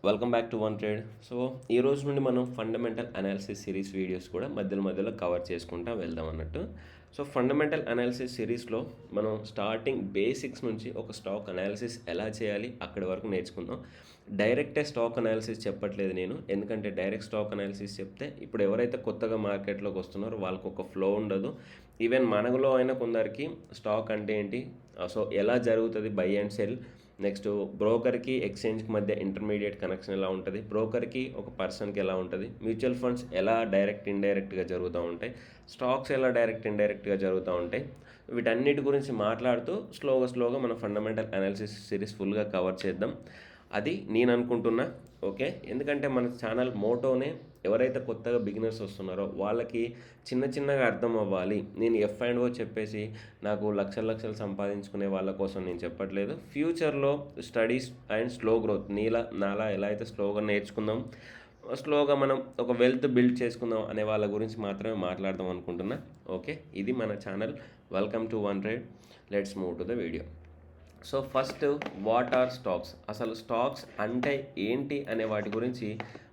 Welcome back to one trade. So ఈ రోజు నుండి మనం ఫండమెంటల్ అనాలిసిస్ సిరీస్ వీడియోస్ కూడా మధ్యలో కవర్ చేసుకుంటా వెళ్దాం అన్నట్టు. సో ఫండమెంటల్ అనాలిసిస్ సిరీస్లో మనం స్టార్టింగ్ బేసిక్స్ నుంచి ఒక స్టాక్ అనాలిసిస్ ఎలా చేయాలి అక్కడి వరకు నేర్చుకుందాం. డైరెక్టే స్టాక్ అనాలిసిస్ చెప్పట్లేదు నేను, ఎందుకంటే డైరెక్ట్ స్టాక్ అనాలిసిస్ చెప్తే ఇప్పుడు ఎవరైతే కొత్తగా మార్కెట్లోకి వస్తున్నారో వాళ్ళకు ఒక ఫ్లో ఉండదు. ఈవెన్ మనలో అయినా కొందరికి స్టాక్ అంటే ఏంటి, సో ఎలా జరుగుతుంది బై అండ్ సెల్, నెక్స్ట్ బ్రోకర్కి ఎక్స్చేంజ్కి మధ్య ఇంటర్మీడియట్ కనెక్షన్ ఎలా ఉంటుంది, బ్రోకర్కి ఒక పర్సన్కి ఎలా ఉంటుంది, మ్యూచువల్ ఫండ్స్ ఎలా డైరెక్ట్ ఇండైరెక్ట్గా జరుగుతూ ఉంటాయి, స్టాక్స్ ఎలా డైరెక్ట్ ఇండైరెక్ట్గా జరుగుతూ ఉంటాయి, వీటన్నిటి గురించి మాట్లాడుతూ స్లోగా మన ఫండమెంటల్ అనాలిసిస్ సిరీస్ ఫుల్గా కవర్ చేద్దాం. అది నేను అనుకుంటున్నా. ఓకే, ఎందుకంటే మన ఛానల్ మోటోనే ఎవరైతే కొత్తగా బిగినర్స్ వస్తున్నారో వాళ్ళకి చిన్నగా అర్థం అవ్వాలి. నేను F&O చెప్పేసి నాకు లక్షలు సంపాదించుకునే వాళ్ళ కోసం నేను చెప్పట్లేదు. ఫ్యూచర్లో స్టడీస్ అండ్ స్లో గ్రోత్ నాలా ఎలా అయితే స్లోగా నేర్చుకుందాం, స్లోగా మనం ఒక వెల్త్ బిల్డ్ చేసుకుందాం అనే వాళ్ళ గురించి మాత్రమే మాట్లాడదాం అనుకుంటున్నా. ఓకే, ఇది మన channel. Welcome to one trade. Let's move to the video. So first, what are stocks, అసలు స్టాక్స్ అంటే ఏంటి అనే వాటి గురించి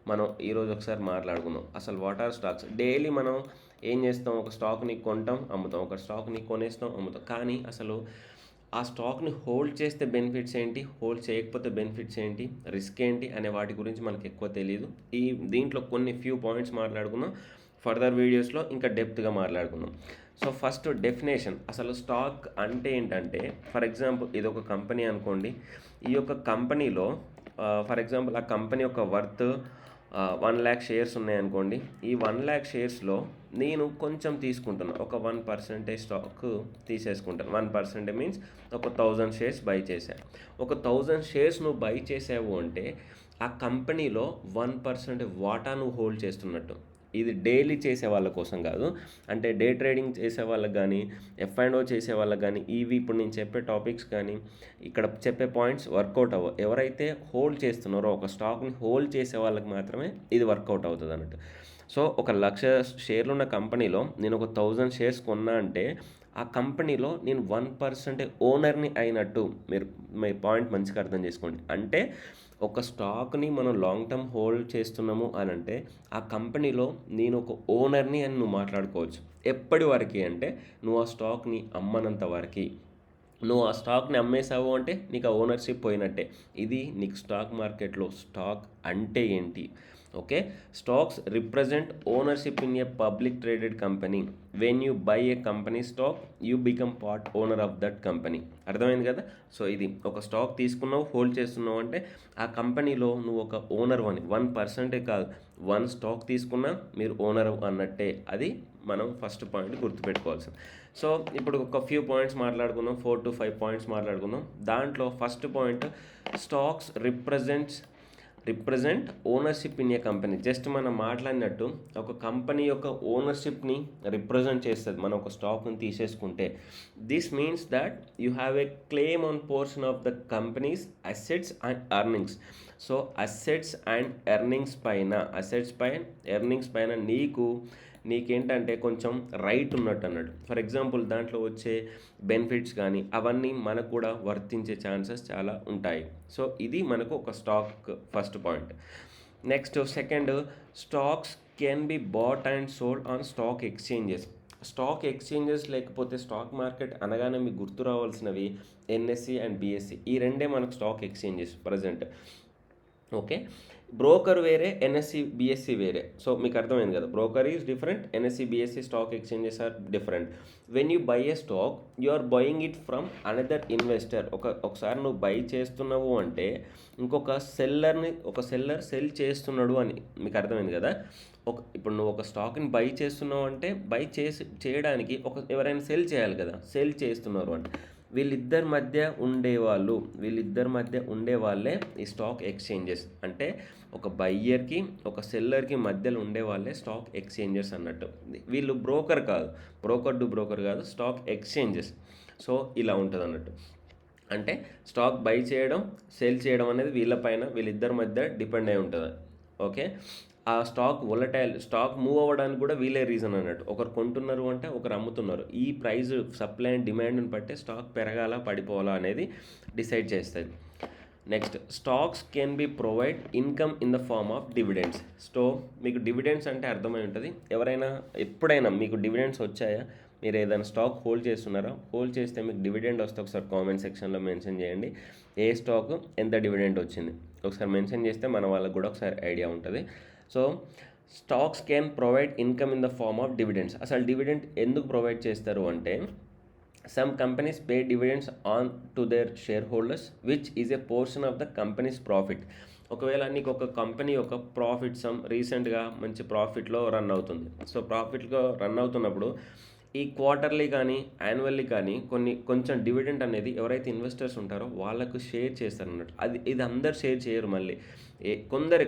మనం ఈరోజు ఒకసారి మాట్లాడుకుందాం. అసలు వాట్ ఆర్ స్టాక్స్? డైలీ మనం ఏం చేస్తాం, ఒక స్టాక్ని కొంటాం అమ్ముతాం, ఒక స్టాక్ని కొనేస్తాం అమ్ముతాం, కానీ అసలు ఆ స్టాక్ని హోల్డ్ చేస్తే బెనిఫిట్స్ ఏంటి, హోల్డ్ చేయకపోతే బెనిఫిట్స్ ఏంటి, రిస్క్ ఏంటి అనే వాటి గురించి మనకు ఎక్కువ తెలియదు. దీంట్లో కొన్ని ఫ్యూ పాయింట్స్ మాట్లాడుకుందాం, ఫర్దర్ వీడియోస్లో ఇంకా డెప్త్గా మాట్లాడుకుందాం. సో ఫస్ట్ డెఫినేషన్, అసలు స్టాక్ అంటే ఏంటంటే, ఫర్ ఎగ్జాంపుల్ ఇది ఒక కంపెనీ అనుకోండి. ఈ యొక్క కంపెనీలో ఫర్ ఎగ్జాంపుల్ ఆ కంపెనీ యొక్క వర్త్ 1,00,000 షేర్స్ ఉన్నాయనుకోండి. ఈ 1,00,000 షేర్స్లో నేను కొంచెం తీసుకుంటున్నా, ఒక 1% స్టాక్ తీసేసుకుంటాను. 1% మీన్స్ ఒక 1,000 షేర్స్ బై చేశాను. ఒక 1,000 షేర్స్ నువ్వు బై చేసావు అంటే ఆ కంపెనీలో 1% వాటా నువ్వు హోల్డ్ చేస్తున్నట్టు. ఇది డైలీ చేసే వాళ్ళ కోసం కాదు, అంటే డే ట్రేడింగ్ చేసే వాళ్ళకి కానీ, F&O చేసే వాళ్ళకి కానీ, ఇప్పుడు నేను చెప్పే టాపిక్స్ కానీ, ఇక్కడ చెప్పే పాయింట్స్ వర్కౌట్ అవ్వవు. ఎవరైతే హోల్డ్ చేస్తున్నారో, ఒక స్టాక్ని హోల్డ్ చేసే వాళ్ళకి మాత్రమే ఇది వర్కౌట్ అవుతుంది అన్నట్టు. సో 1,00,000 షేర్లు ఉన్న కంపెనీలో నేను ఒక 1,000 షేర్స్ కొన్నా అంటే ఆ కంపెనీలో నేను 1% ఓనర్ని అయినట్టు. మీ పాయింట్ మంచిగా అర్థం చేసుకోండి. అంటే ఒక స్టాక్ని మనం లాంగ్ టర్మ్ హోల్డ్ చేస్తున్నాము అని అంటే ఆ కంపెనీలో నేను ఒక ఓనర్ని అని నువ్వు మాట్లాడుకోవచ్చు. ఎప్పటి వరకు అంటే నువ్వు ఆ స్టాక్ని అమ్మనంత వరకు. నువ్వు ఆ స్టాక్ని అమ్మేసావు అంటే నీకు ఆ ఓనర్షిప్ పోయినట్టే. ఇది నీకు స్టాక్ మార్కెట్లో స్టాక్ అంటే ఏంటి. Okay, stocks represent ownership in a public traded company. When you buy A company stock you become part owner of that company. అర్థమైంది కదా. సో ఇది ఒక స్టాక్ తీసుకున్నావు, హోల్డ్ చేస్తున్నావు అంటే ఆ కంపెనీలో నువ్వు ఒక ఓనర్ అని. 1% కాదు, 1 స్టాక్ తీసుకున్నా మీరు ఓనర్ అన్నట్టే. అది మనం ఫస్ట్ పాయింట్ గుర్తుపెట్టుకోవాల్సింది. సో ఇప్పుడు ఒక ఫ్యూ పాయింట్స్ మాట్లాడుకుందాం, 4 to 5 పాయింట్స్ మాట్లాడుకుందాం. దాంట్లో first point, stocks represent ownership in a company. Just మనం మాట్లాడినట్టు ఒక కంపెనీ యొక్క ఓనర్షిప్ని రిప్రజెంట్ చేస్తుంది మనం ఒక స్టాక్ని తీసేసుకుంటే. This means that you have a claim on portion of the companies assets and earnings. So assets and earnings పైన నీకేంటంటే కొంచెం రైట్ ఉన్నట్టు అన్నట్టు. ఫర్ ఎగ్జాంపుల్ దాంట్లో వచ్చే బెనిఫిట్స్ కానీ అవన్నీ మనకు కూడా వర్తించే ఛాన్సెస్ చాలా ఉంటాయి. సో ఇది మనకు ఒక stock first point. Next second, stocks can be bought and sold on stock exchanges. Stock exchanges లేకపోతే స్టాక్ మార్కెట్ అనగానే మీకు గుర్తు రావాల్సినవి NSE అండ్ BSE. ఈ రెండే మనకు stock exchanges present. Okay, broker వేరే, NSE BSE వేరే. సో మీకు అర్థమైంది కదా, broker is different, NSE BSE stock exchanges are different. When you buy a stock you are buying it from another investor. ఒకసారి నువ్వు బై చేస్తున్నావు అంటే ఒక సెల్లర్ సెల్ చేస్తున్నాడు అని మీకు అర్థమైంది కదా. ఇప్పుడు నువ్వు ఒక స్టాక్ని బై చేస్తున్నావు అంటే చేయడానికి ఎవరైనా సెల్ చేయాలి కదా, సెల్ చేస్తున్నారు అంటే వీళ్ళిద్దరి మధ్య ఉండేవాళ్ళే ఈ స్టాక్ ఎక్స్చేంజెస్. అంటే ఒక బయ్యర్కి ఒక సెల్లర్కి మధ్యలో ఉండేవాళ్ళే స్టాక్ ఎక్స్చేంజెస్ అన్నట్టు. వీళ్ళు బ్రోకర్ కాదు, స్టాక్ ఎక్స్చేంజెస్. సో ఇలా ఉంటుంది అన్నట్టు. అంటే స్టాక్ బై చేయడం, సేల్ చేయడం అనేది వీళ్ళిద్దరి మధ్య డిపెండ్ అయి ఉంటుంది. ఓకే, ఆ స్టాక్ మూవ్ అవ్వడానికి కూడా వీళ్ళే రీజన్ అన్నట్టు. ఒకరు కొంటున్నారు అంటే ఒకరు అమ్ముతున్నారు. ఈ ప్రైస్ సప్లై అండ్ డిమాండ్ని బట్టే స్టాక్ పెరగాల పడిపోవాలా అనేది డిసైడ్ చేస్తుంది. Next stocks can be provide income in the form of dividends. So మీకు డివిడెండ్స్ అంటే అర్థమై ఉంటుంది. ఎవరైనా ఎప్పుడైనా మీకు డివిడెండ్స్ వచ్చాయా? మీరు ఏదైనా స్టాక్ హోల్డ్ చేస్తున్నారా? హోల్డ్ చేస్తే మీకు డివిడెండ్ వస్తే ఒకసారి కామెంట్ సెక్షన్లో మెన్షన్ చేయండి. ఏ స్టాక్ ఎంత డివిడెండ్ వచ్చింది ఒకసారి మెన్షన్ చేస్తే మన వాళ్ళకి కూడా ఒకసారి ఐడియా ఉంటుంది. So stocks can provide income in the form of dividends. అసలు డివిడెండ్ ఎందుకు ప్రొవైడ్ చేస్తారు అంటే, some companies pay dividends on to their shareholders which is a portion of the company's profit. ఒకవేళ నీకు ఒక కంపెనీ ఒక ప్రాఫిట్ సమ్ రీసెంట్గా మంచి ప్రాఫిట్లో రన్ అవుతుంది. సో ప్రాఫిట్లో రన్ అవుతున్నప్పుడు ఈ క్వార్టర్లీ కానీ యాన్యువల్లీ కానీ కొంచెం డివిడెంట్ అనేది ఎవరైతే ఇన్వెస్టర్స్ ఉంటారో వాళ్ళకు షేర్ చేస్తారు అన్నట్టు. ఇది అందరు షేర్ చేయరు. మళ్ళీ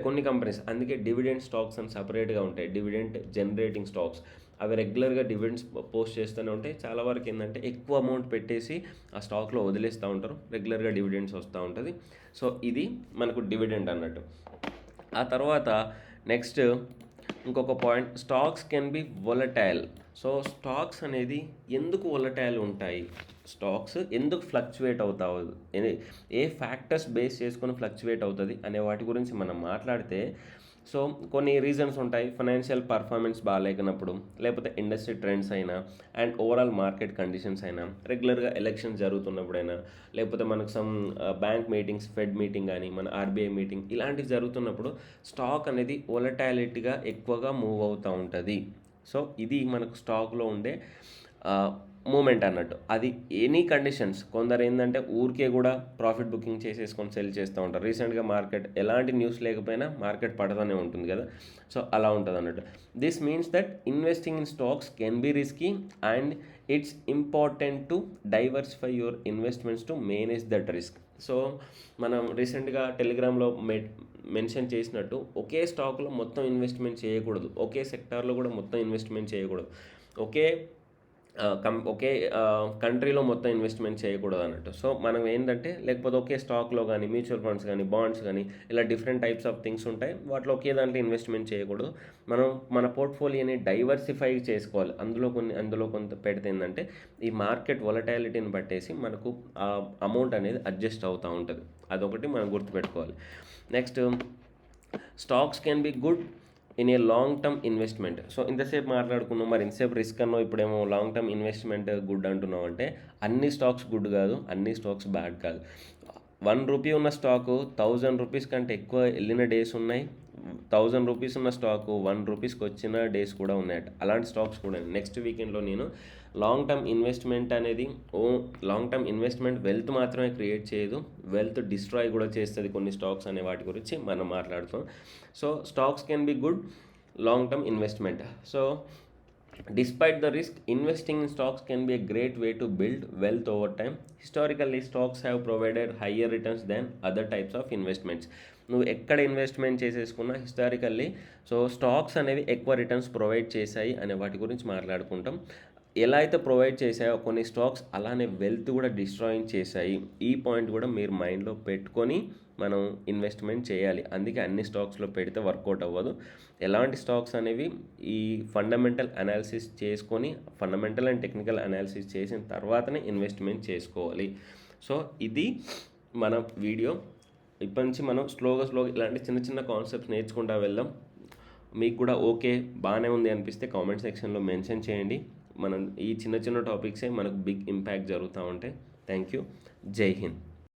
కొన్ని కంపెనీస్ అందుకే డివిడెంట్ స్టాక్స్ అని సపరేట్గా ఉంటాయి. డివిడెంట్ జనరేటింగ్ స్టాక్స్ అవి రెగ్యులర్గా డివిడెండ్స్ పోస్ట్ చేస్తూనే ఉంటాయి. చాలా వరకు ఏంటంటే ఎక్కువ అమౌంట్ పెట్టేసి ఆ స్టాక్లో వదిలేస్తూ ఉంటారు, రెగ్యులర్గా డివిడెండ్స్ వస్తూ ఉంటుంది. సో ఇది మనకు డివిడెంట్ అన్నట్టు. ఆ తర్వాత నెక్స్ట్ ఇంకొక point, stocks can B volatile. So stocks అనేది ఎందుకు వొలటైల్ ఉంటాయి, స్టాక్స్ ఎందుకు ఫ్లక్చువేట్ అవుతావు, ఏ ఫ్యాక్టర్స్ బేస్ చేసుకొని ఫ్లక్చువేట్ అవుతుంది అనే వాటి గురించి మనం మాట్లాడితే, సో కొన్ని రీజన్స్ ఉంటాయి. ఫైనాన్షియల్ పర్ఫార్మెన్స్ బాగాలేనప్పుడు, లేకపోతే ఇండస్ట్రీ ట్రెండ్స్ అయినా, అండ్ ఓవరాల్ మార్కెట్ కండిషన్స్ అయినా, రెగ్యులర్గా ఎలక్షన్స్ జరుగుతున్నప్పుడైనా, లేకపోతే మనకు some bank meetings, fed meeting కానీ, మన ఆర్బీఐ మీటింగ్ ఇలాంటివి జరుగుతున్నప్పుడు స్టాక్ అనేది వొలటాలిటీగా ఎక్కువగా మూవ్ అవుతూ ఉంటుంది. సో ఇది మనకు స్టాక్లో ఉండే మూమెంట్ అన్నట్టు. అది ఎనీ కండిషన్స్. కొందరు ఏంటంటే ఊరికే కూడా ప్రాఫిట్ బుకింగ్ చేసేసుకొని సెల్ చేస్తూ ఉంటారు. రీసెంట్గా మార్కెట్ ఎలాంటి న్యూస్ లేకపోయినా మార్కెట్ పడతానే ఉంటుంది కదా. సో అలా ఉంటుంది అన్నట్టు. This means that investing in stocks can B risky and it's important to diversify your investments to manage that risk. So మనం రీసెంట్గా టెలిగ్రామ్లో మెన్షన్ చేసినట్టు ఒకే స్టాక్లో మొత్తం ఇన్వెస్ట్మెంట్ చేయకూడదు, ఒకే సెక్టార్లో కూడా మొత్తం ఇన్వెస్ట్మెంట్ చేయకూడదు, ఒకే కంట్రీలో మొత్తం ఇన్వెస్ట్మెంట్ చేయకూడదు అన్నట్టు. సో మనం ఏంటంటే లేకపోతే ఒకే స్టాక్లో కానీ, మ్యూచువల్ ఫండ్స్ కానీ, బాండ్స్ కానీ, ఇలా డిఫరెంట్ టైప్స్ ఆఫ్ థింగ్స్ ఉంటాయి. వాటిలో ఒకే దాంట్లో ఇన్వెస్ట్మెంట్ చేయకూడదు. మనం మన పోర్ట్ఫోలియోని డైవర్సిఫై చేసుకోవాలి. అందులో కొంత పెడితే ఏంటంటే ఈ మార్కెట్ వొలటాలిటీని బట్టేసి మనకు ఆ అమౌంట్ అనేది అడ్జస్ట్ అవుతూ ఉంటుంది. అదొకటి మనం గుర్తుపెట్టుకోవాలి. Next, stocks can be good in a long term investment. So ఇంతసేపు మాట్లాడుకున్నాం, మరి ఇంతసేపు రిస్క్ అన్నో, ఇప్పుడేమో లాంగ్ టర్మ్ ఇన్వెస్ట్మెంట్ గుడ్ అంటున్నాం. అంటే అన్ని స్టాక్స్ గుడ్ కాదు, అన్ని స్టాక్స్ బ్యాడ్ కాదు. ₹1 ఉన్న స్టాకు 1000 రూపీస్ కంటే ఎక్కువ వెళ్ళిన డేస్ ఉన్నాయి. 1000 రూపీస్ ఉన్న స్టాకు ₹1 వచ్చిన డేస్ కూడా ఉన్నాయట. అలాంటి స్టాక్స్ కూడా నెక్స్ట్ వీకెండ్లో నేను లాంగ్ టర్మ్ ఇన్వెస్ట్మెంట్ అనేది లాంగ్ టర్మ్ ఇన్వెస్ట్మెంట్ వెల్త్ మాత్రమే క్రియేట్ చేయదు, వెల్త్ డిస్ట్రాయ్ కూడా చేస్తుంది కొన్ని స్టాక్స్ అనే వాటి గురించి మనం మాట్లాడుతాం. So stocks can be good long term investment. So despite the risk, investing in stocks can be a great way to build wealth over time. Historically, stocks have provided higher returns than other types of investments. నువ్వు ఎక్కడ investment చేసేసుకున్నా historically so stocks అనేవి ఎక్కువ returns provide చేశాయి అనే వాటి గురించి మాట్లాడుకుంటాం. ఎలా అయితే ప్రొవైడ్ చేశాయో కొన్ని స్టాక్స్ అలానే వెల్త్ కూడా డిస్ట్రాయింగ్ చేశాయి. ఈ పాయింట్ కూడా మీరు మైండ్లో పెట్టుకొని మనం ఇన్వెస్ట్మెంట్ చేయాలి. అందుకే అన్ని స్టాక్స్లో పెడితే వర్కౌట్ అవ్వదు. ఎలాంటి స్టాక్స్ అనేవి ఈ ఫండమెంటల్ అనాలిసిస్ చేసుకొని, ఫండమెంటల్ అండ్ టెక్నికల్ అనాలిసిస్ చేసిన తర్వాతనే ఇన్వెస్ట్మెంట్ చేసుకోవాలి. సో ఇది మన వీడియో. ఇప్పటి నుంచి మనం స్లోగా ఇలాంటి చిన్న చిన్న కాన్సెప్ట్స్ నేర్చుకుంటూ వెళ్దాం. మీకు కూడా ఓకే బాగానే ఉంది అనిపిస్తే కామెంట్ సెక్షన్లో మెన్షన్ చేయండి. మనం ఈ చిన్న చిన్న టాపిక్సే మనకు బిగ్ ఇంపాక్ట్ జరుగుతూ ఉంటాయి. Thank you. జై హింద్.